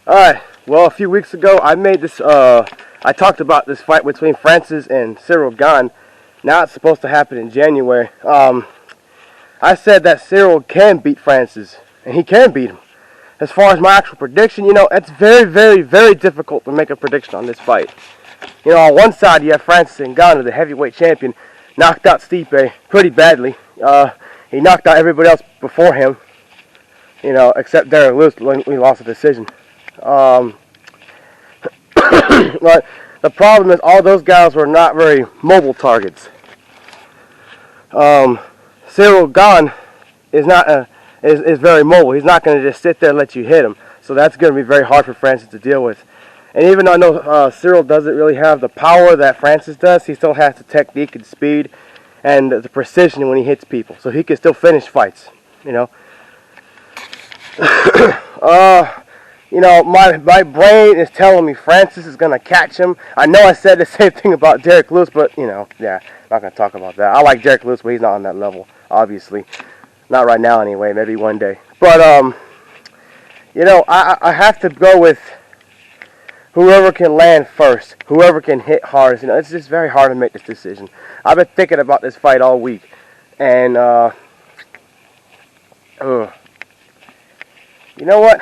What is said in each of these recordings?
Alright, well, a few weeks ago I made this, I talked about this fight between Francis and Ciryl Gane. Now it's supposed to happen in January. I said that Ciryl can beat Francis, and he can beat him. As far as my actual prediction, it's very, very, very difficult to make a prediction on this fight. On one side you have Francis Ngannou, the heavyweight champion, knocked out Stipe pretty badly. He knocked out everybody else before him, except Derek Lewis when he lost a decision. But the problem is all those guys were not very mobile targets. Ciryl Gane is very mobile. He's not going to just sit there and let you hit him. So that's going to be very hard for Francis to deal with. And even though I know Ciryl doesn't really have the power that Francis does, he still has the technique and speed and the precision when he hits people. So he can still finish fights, my brain is telling me Francis is going to catch him. I know I said the same thing about Derek Lewis, but, yeah, not going to talk about that. I like Derek Lewis, but he's not on that level, obviously. Not right now, anyway. Maybe one day. But, I have to go with whoever can land first, whoever can hit hardest. It's just very hard to make this decision. I've been thinking about this fight all week, and, you know what?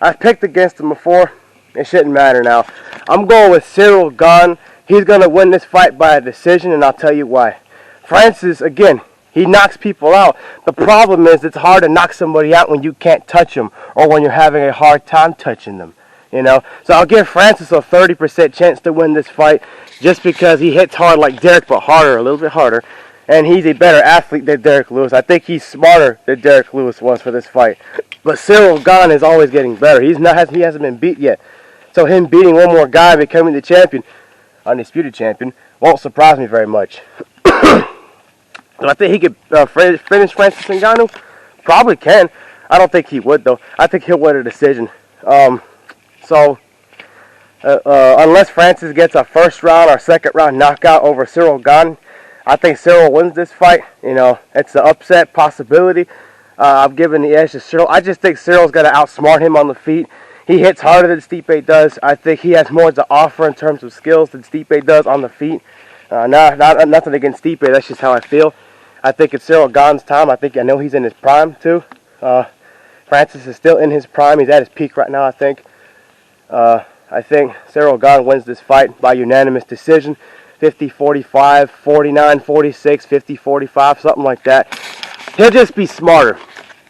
I've picked against him before. It shouldn't matter now. I'm going with Ciryl Gane. He's going to win this fight by a decision, and I'll tell you why. Francis, again, he knocks people out. The problem is it's hard to knock somebody out when you can't touch them or when you're having a hard time touching them. So I'll give Francis a 30% chance to win this fight just because he hits hard like Derek, but harder, a little bit harder. And he's a better athlete than Derek Lewis. I think he's smarter than Derek Lewis was for this fight. But Ciryl Gane is always getting better. He hasn't been beat yet. So him beating one more guy and becoming the champion, undisputed champion, won't surprise me very much. Do I think he could finish Francis Ngannou? Probably can. I don't think he would, though. I think he'll win a decision. Unless Francis gets a first round or second round knockout over Ciryl Gane, I think Ciryl wins this fight. It's an upset possibility. I'm giving the edge to Ciryl. I just think Cyryl's got to outsmart him on the feet. He hits harder than Stipe does. I think he has more to offer in terms of skills than Stipe does on the feet. Nothing against Stipe. That's just how I feel. I think it's Ciryl Gane's time. I know he's in his prime too. Francis is still in his prime. He's at his peak right now, I think. I think Ciryl Gane wins this fight by unanimous decision. 50-45, 49-46, 50-45, something like that. He'll just be smarter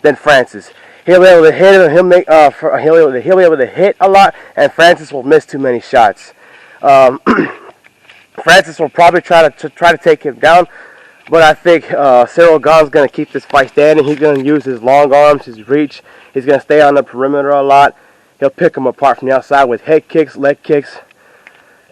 than Francis. He'll be able to hit him. He'll be able to hit a lot, and Francis will miss too many shots. Francis will probably try to take him down, but I think Ciryl Gane's going to keep this fight standing. He's going to use his long arms, his reach. He's going to stay on the perimeter a lot. He'll pick him apart from the outside with head kicks, leg kicks,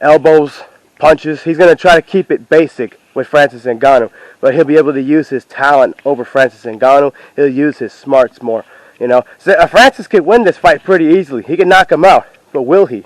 elbows, punches. He's going to try to keep it basic with Francis Ngannou, but he'll be able to use his talent over Francis Ngannou. He'll use his smarts more. So Francis could win this fight pretty easily. He can knock him out, but will he?